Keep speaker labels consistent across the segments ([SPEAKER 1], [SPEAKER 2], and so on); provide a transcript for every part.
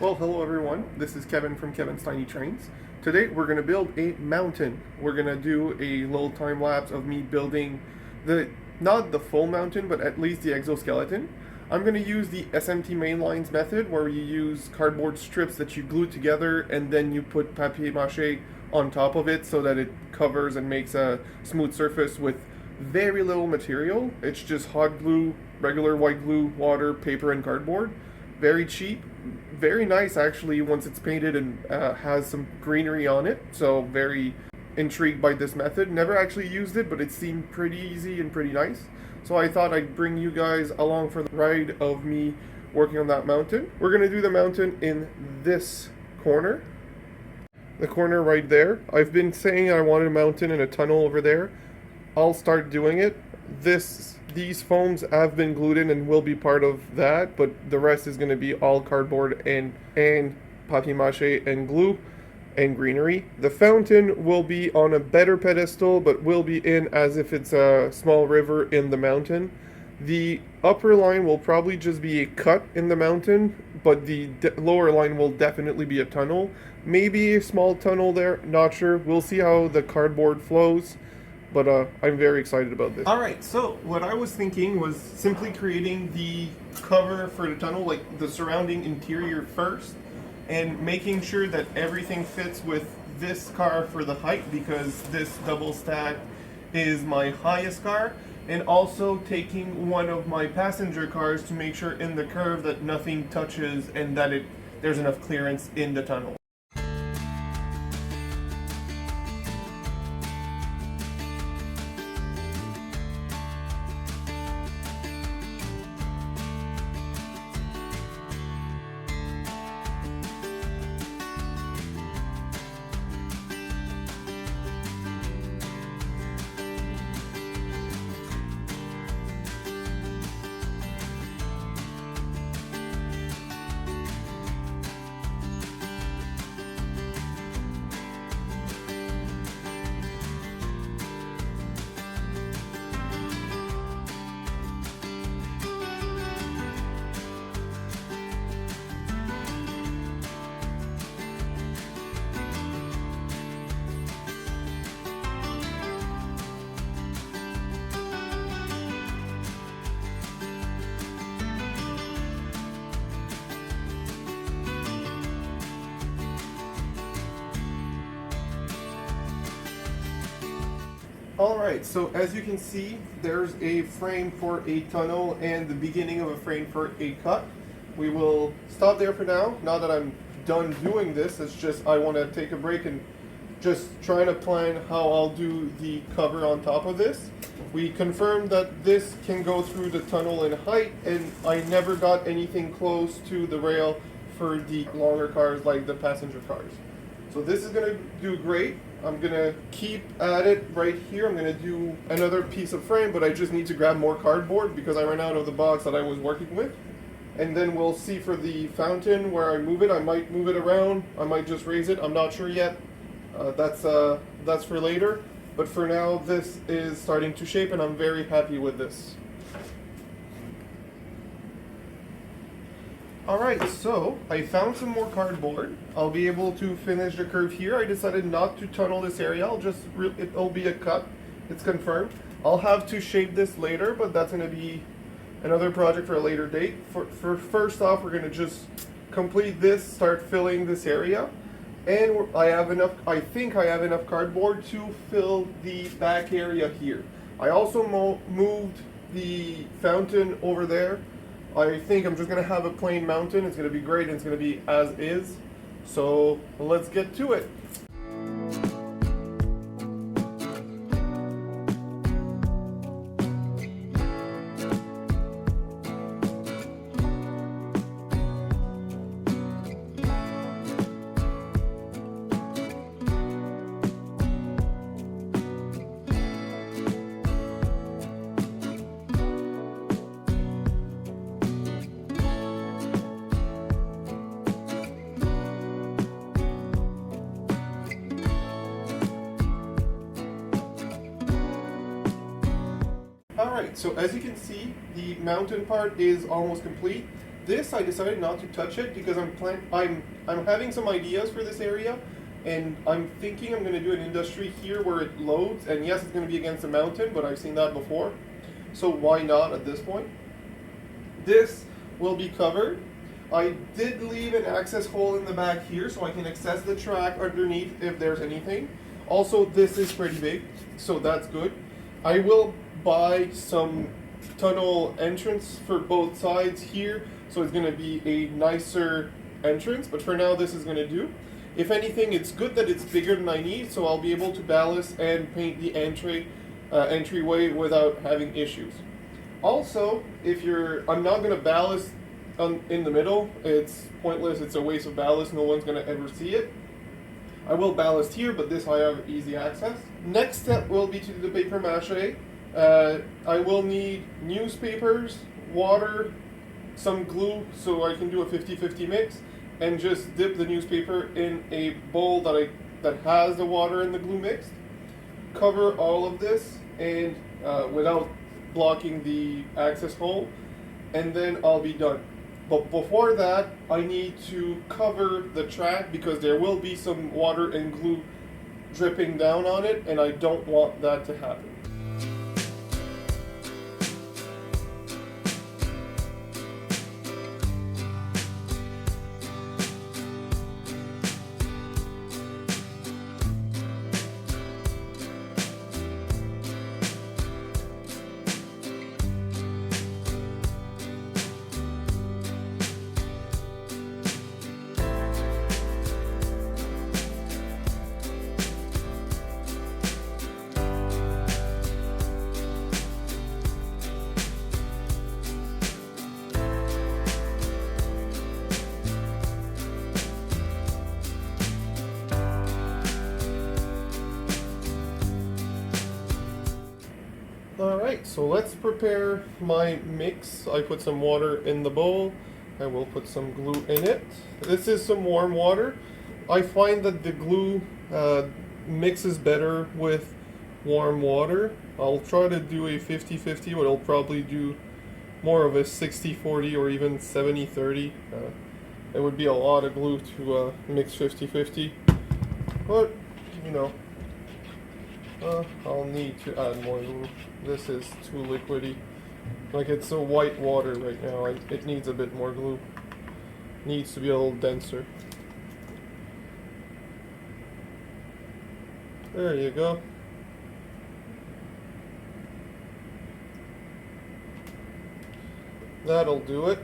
[SPEAKER 1] Well, hello everyone. This is Kevin from Kevin's Tiny Trains. Today we're going to build a mountain. We're going to do a little time lapse of me building not the full mountain, but at least the exoskeleton. I'm going to use the SMT mainlines method where you use cardboard strips that you glue together and then you put papier mache on top of it so that it covers and makes a smooth surface with very little material. It's just hot glue, regular white glue, water, paper, and cardboard. Very cheap, very nice actually once it's painted and has some greenery on it. So very intrigued by this method. Never actually used it, but it seemed pretty easy and pretty nice. So I thought I'd bring you guys along for the ride of me working on that mountain. We're gonna do the mountain in this corner. The corner right there. I've been saying I wanted a mountain and a tunnel over there. I'll start doing it. These foams have been glued in and will be part of that, but the rest is going to be all cardboard and papier mache and glue and greenery. The fountain will be on a better pedestal, but will be in as if it's a small river in the mountain. The upper line will probably just be a cut in the mountain, but the lower line will definitely be a tunnel. Maybe a small tunnel there, not sure. We'll see how the cardboard flows. But I'm very excited about this. Alright, so what I was thinking was simply creating the cover for the tunnel, like the surrounding interior first, and making sure that everything fits with this car for the height, because this double stack is my highest car, and also taking one of my passenger cars to make sure in the curve that nothing touches and that there's enough clearance in the tunnel. Alright, so as you can see, there's a frame for a tunnel and the beginning of a frame for a cut. We will stop there for now. Now that I'm done doing this, it's just I want to take a break and just trying to plan how I'll do the cover on top of this. We confirmed that this can go through the tunnel in height, and I never got anything close to the rail for the longer cars like the passenger cars. So this is going to do great. I'm going to keep at it right here. I'm going to do another piece of frame, but I just need to grab more cardboard because I ran out of the box that I was working with. And then we'll see for the fountain where I move it. I might move it around. I might just raise it. I'm not sure yet. That's for later. But for now, this is starting to shape and I'm very happy with this. Alright, so I found some more cardboard. I'll be able to finish the curve here. I decided not to tunnel this area. It'll be a cut. It's confirmed. I'll have to shape this later, but that's going to be another project for a later date. For first off, we're going to just complete this, start filling this area. And I think I have enough cardboard to fill the back area here. I also moved the fountain over there. I think I'm just going to have a plain mountain. It's going to be great and it's going to be as is. So let's get to it. Alright, so as you can see, the mountain part is almost complete. This I decided not to touch it because I'm having some ideas for this area, and I'm thinking I'm going to do an industry here where it loads. And yes, it's going to be against a mountain, but I've seen that before, so why not at this point? This will be covered. I did leave an access hole in the back here so I can access the track underneath if there's anything. Also, this is pretty big, so that's good. I will buy some tunnel entrance for both sides here, so it's going to be a nicer entrance, but for now this is going to do. If anything, it's good that it's bigger than I need, so I'll be able to ballast and paint the entryway without having issues. Also, I'm not going to ballast in the middle. It's pointless, it's a waste of ballast, no one's going to ever see it. I will ballast here, but this I have easy access. Next step will be to do the paper mache. I will need newspapers, water, some glue, so I can do a 50-50 mix, and just dip the newspaper in a bowl that has the water and the glue mixed. Cover all of this and without blocking the access hole, and then I'll be done. But before that, I need to cover the track because there will be some water and glue dripping down on it, and I don't want that to happen. Alright, so let's prepare my mix. I put some water in the bowl. I will put some glue in it. This is some warm water. I find that the glue mixes better with warm water. I'll try to do a 50-50, but I'll probably do more of a 60-40 or even 70-30. It would be a lot of glue to mix 50-50, but you know, I'll need to add more glue. This is too liquidy. Like, it's a white water right now. It needs a bit more glue. Needs to be a little denser. There you go. That'll do it.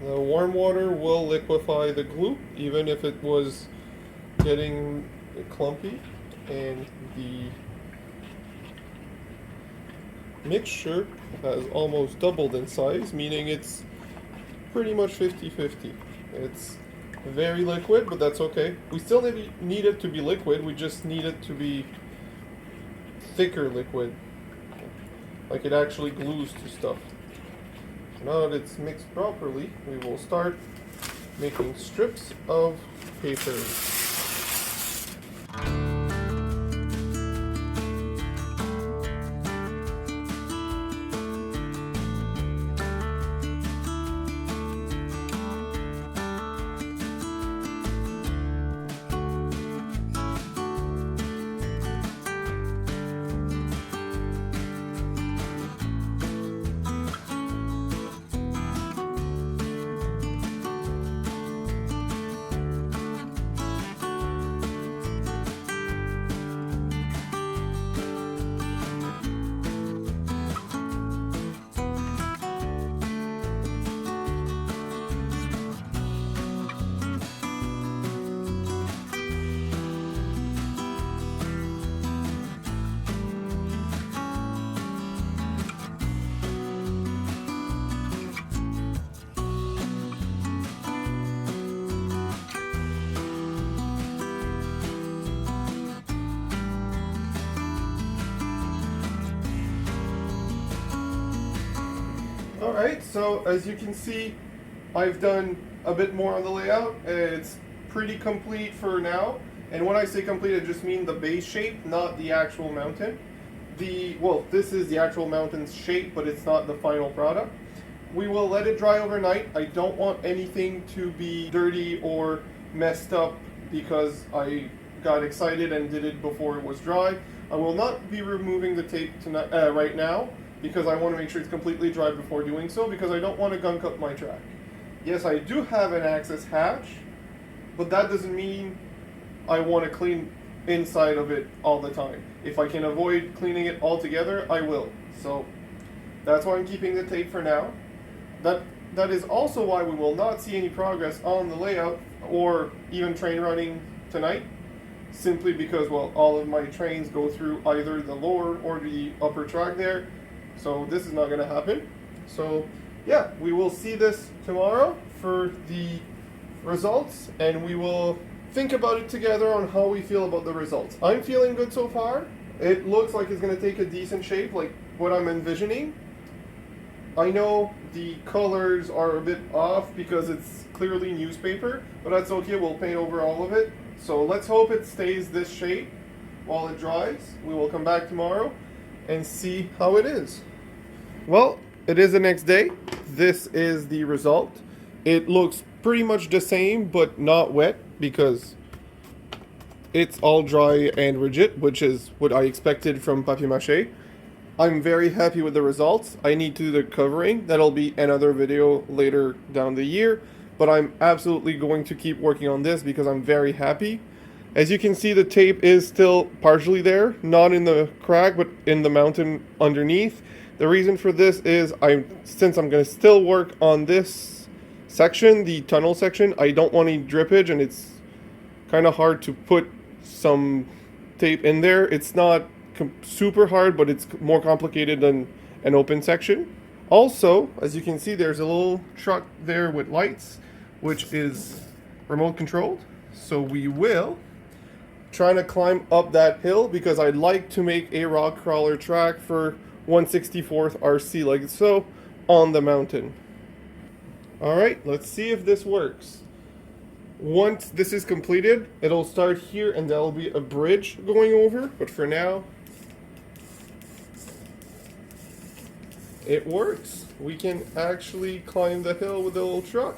[SPEAKER 1] The warm water will liquefy the glue, even if it was getting clumpy, and the mixture has almost doubled in size, meaning it's pretty much 50-50. It's very liquid, but that's okay. We still need it to be liquid, we just need it to be thicker liquid. Like it actually glues to stuff. Now that it's mixed properly, we will start making strips of paper. Alright, so as you can see, I've done a bit more on the layout. It's pretty complete for now. And when I say complete, I just mean the base shape, not the actual mountain. Well, this is the actual mountain's shape, but it's not the final product. we will let it dry overnight. I don't want anything to be dirty or messed up because I got excited and did it before it was dry. I will not be removing the tape tonight, right now, because I want to make sure it's completely dry before doing so, because I don't want to gunk up my track. Yes, I do have an access hatch, but that doesn't mean I want to clean inside of it all the time. If I can avoid cleaning it altogether, I will. So that's why I'm keeping the tape for now. That is also why we will not see any progress on the layout or even train running tonight, simply because, well, all of my trains go through either the lower or the upper track there, so this is not going to happen. So yeah, we will see this tomorrow for the results, and we will think about it together on how we feel about the results. I'm feeling good so far. It looks like it's going to take a decent shape, like what I'm envisioning. I know the colors are a bit off because it's clearly newspaper, but that's okay, we'll paint over all of it. So let's hope it stays this shape while it dries. We will come back tomorrow and see how it is. Well, it is the next day. This is the result. It looks pretty much the same, but not wet because it's all dry and rigid, which is what I expected from papier mache. I'm very happy with the results. I need to do the covering. That'll be another video later down the year, but I'm absolutely going to keep working on this because I'm very happy. As you can see, the tape is still partially there, not in the crack, but in the mountain underneath. The reason for this is since I'm going to still work on this section, the tunnel section, I don't want any drippage, and it's kind of hard to put some tape in there. It's not super hard, but it's more complicated than an open section. Also, as you can see, there's a little truck there with lights, which is remote controlled. So we will try to climb up that hill because I'd like to make a rock crawler track for 1/64th RC like so on the mountain. Alright, let's see if this works. Once this is completed, it'll start here and there'll be a bridge going over, but for now, it works. We can actually climb the hill with the little truck.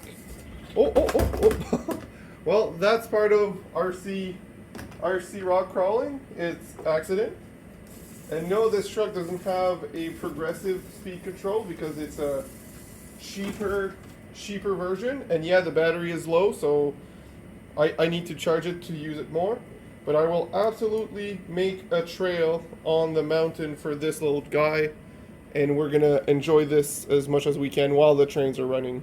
[SPEAKER 1] Oh. Well, that's part of RC rock crawling. It's accident. And no, this truck doesn't have a progressive speed control because it's a cheaper version. And yeah, the battery is low, so I need to charge it to use it more. But I will absolutely make a trail on the mountain for this little guy, and we're gonna enjoy this as much as we can while the trains are running.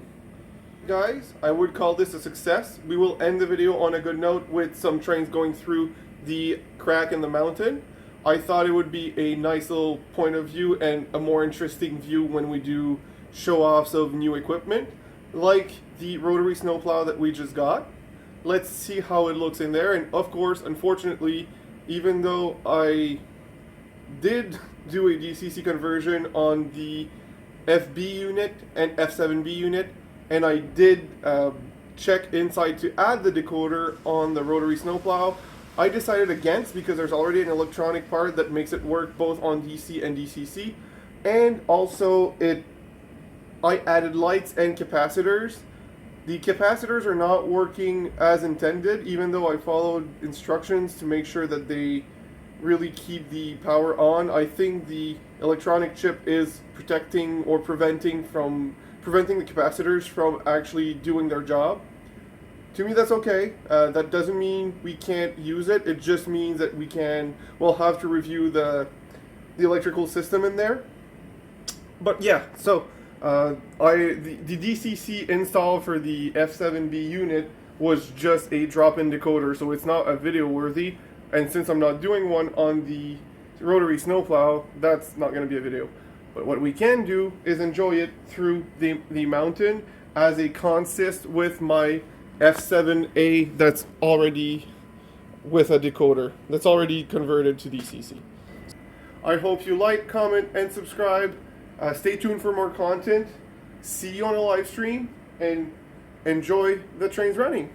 [SPEAKER 1] Guys, I would call this a success. We will end the video on a good note with some trains going through the crack in the mountain. I thought it would be a nice little point of view and a more interesting view when we do show-offs of new equipment, like the rotary snowplow that we just got. Let's see how it looks in there. And of course, unfortunately, even though I did do a DCC conversion on the FB unit and F7B unit, and I did check inside to add the decoder on the rotary snowplow, I decided against because there's already an electronic part that makes it work both on DC and DCC, and also I added lights and capacitors. The capacitors are not working as intended, even though I followed instructions to make sure that they really keep the power on. I think the electronic chip is protecting or preventing the capacitors from actually doing their job. To me, that's okay. That doesn't mean we can't use it. It just means that we'll have to review the electrical system in there. But yeah, so the DCC install for the F7B unit was just a drop-in decoder, so it's not a video worthy. And since I'm not doing one on the rotary snowplow, that's not going to be a video. But what we can do is enjoy it through the mountain as a consist with my F7A that's already with a decoder, that's already converted to DCC. I hope you like, comment, and subscribe. Stay tuned for more content. See you on a live stream, and enjoy the trains running.